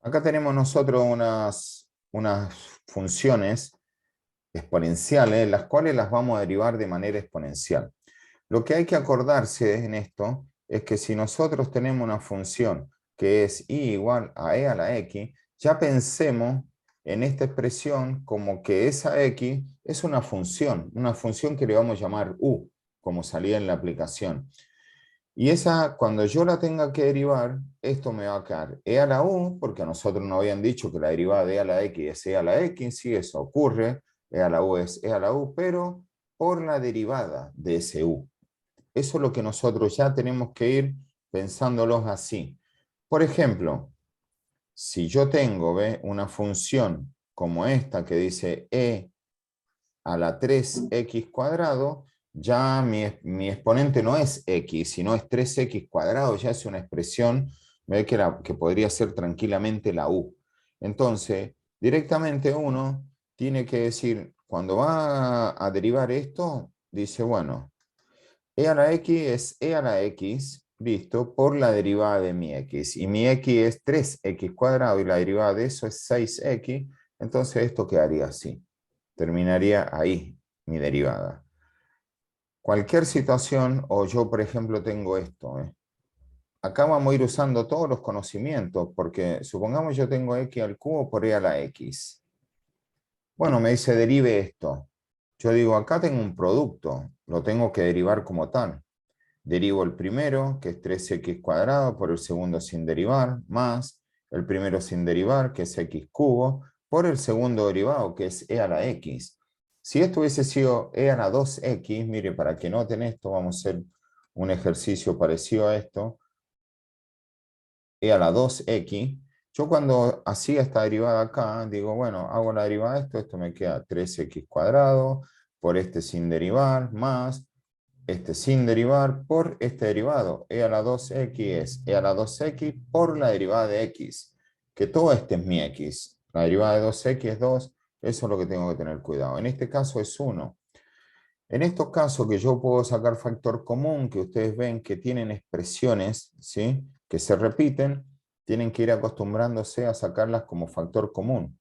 Acá tenemos nosotros unas funciones exponenciales, las cuales las vamos a derivar de manera exponencial. Lo que hay que acordarse en esto es que si nosotros tenemos una función que es y igual a e a la x, ya pensemos en esta expresión como que esa x es una función que le vamos a llamar u, como salía en la aplicación. Y esa, cuando yo la tenga que derivar, esto me va a quedar e a la u, porque a nosotros nos habían dicho que la derivada de e a la x es e a la x, sí, eso ocurre, e a la u es e a la u, pero por la derivada de ese u. Eso es lo que nosotros ya tenemos que ir pensándolos así. Por ejemplo, si yo tengo una función como esta que dice e a la 3x cuadrado, ya mi exponente no es x, sino es 3x cuadrado, ya es una expresión que podría ser tranquilamente la u. Entonces, directamente uno tiene que decir, cuando va a derivar esto, dice, bueno, e a la x es e a la x, listo, por la derivada de mi x. Y mi x es 3x cuadrado y la derivada de eso es 6x. Entonces esto quedaría así. Terminaría ahí mi derivada. Cualquier situación, o yo por ejemplo tengo esto. Acá vamos a ir usando todos los conocimientos, porque supongamos yo tengo x al cubo por e a la x. Bueno, me dice derive esto. Yo digo, acá tengo un producto, lo tengo que derivar como tal. Derivo el primero, que es 3x cuadrado, por el segundo sin derivar, más el primero sin derivar, que es x cubo, por el segundo derivado, que es e a la x. Si esto hubiese sido e a la 2x, mire, para que noten esto, vamos a hacer un ejercicio parecido a esto, e a la 2x. Yo cuando hacía esta derivada acá, digo, bueno, hago la derivada de esto, esto me queda 3x cuadrado, por este sin derivar, más este sin derivar por este derivado. E a la 2x es e a la 2x por la derivada de x, que todo este es mi x. La derivada de 2x es 2, eso es lo que tengo que tener cuidado. En este caso es 1. En estos casos que yo puedo sacar factor común, que ustedes ven que tienen expresiones, ¿sí?, que se repiten, tienen que ir acostumbrándose a sacarlas como factor común.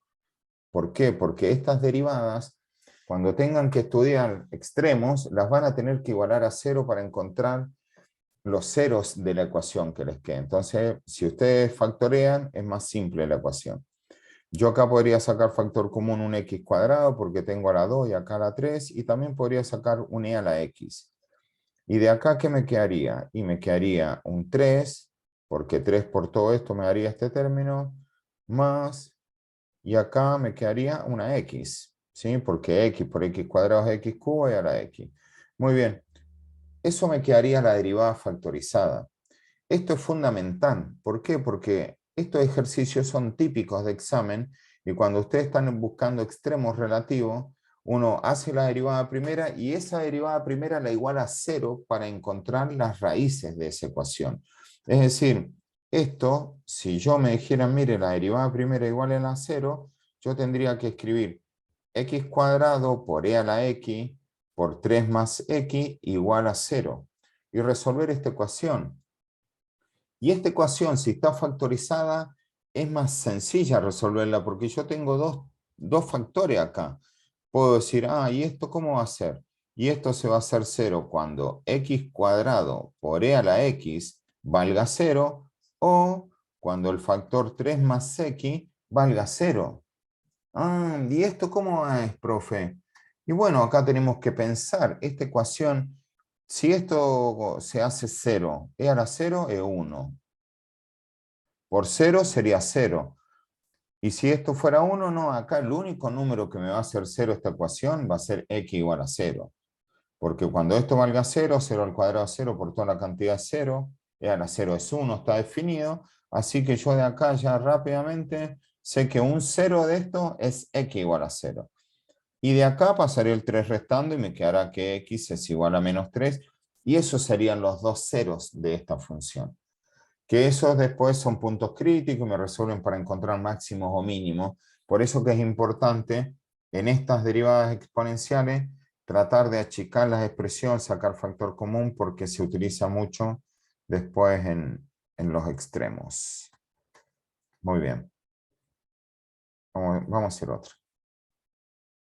¿Por qué? Porque estas derivadas, cuando tengan que estudiar extremos, las van a tener que igualar a cero para encontrar los ceros de la ecuación que les quede. Entonces, si ustedes factorean, es más simple la ecuación. Yo acá podría sacar factor común un x cuadrado porque tengo a la 2 y acá a la 3, y también podría sacar un e a la x. Y de acá, ¿qué me quedaría? Y me quedaría un 3, porque 3 por todo esto me daría este término, más, y acá me quedaría una x, ¿sí? Porque x por x cuadrado es x cubo y a la x. Muy bien, eso me quedaría la derivada factorizada. Esto es fundamental. ¿Por qué? Porque estos ejercicios son típicos de examen y cuando ustedes están buscando extremos relativos, uno hace la derivada primera y esa derivada primera la iguala a cero para encontrar las raíces de esa ecuación. Es decir, esto, si yo me dijera, mire, la derivada primera igual a cero, yo tendría que escribir x cuadrado por e a la x por 3 más x igual a 0 y resolver esta ecuación. Y esta ecuación, si está factorizada, es más sencilla resolverla porque yo tengo dos factores acá. Puedo decir, ¿y esto cómo va a ser? Y esto se va a hacer 0 cuando x cuadrado por e a la x valga 0 o cuando el factor 3 más x valga 0. ¿Y esto cómo es, profe? Y bueno, acá tenemos que pensar, esta ecuación, si esto se hace 0, e a la 0 es 1. Por 0 sería 0. Y si esto fuera 1, no, acá el único número que me va a hacer 0 esta ecuación va a ser x igual a 0. Porque cuando esto valga 0, 0 al cuadrado es 0 por toda la cantidad es 0, e a la 0 es 1, está definido. Así que yo de acá ya rápidamente sé que un 0 de esto es x igual a 0. Y de acá pasaré el 3 restando y me quedará que x es igual a menos 3. Y esos serían los dos ceros de esta función. Que esos después son puntos críticos y me resuelven para encontrar máximos o mínimos. Por eso que es importante en estas derivadas exponenciales tratar de achicar las expresiones, sacar factor común, porque se utiliza mucho después en los extremos. Muy bien. Vamos a hacer otra.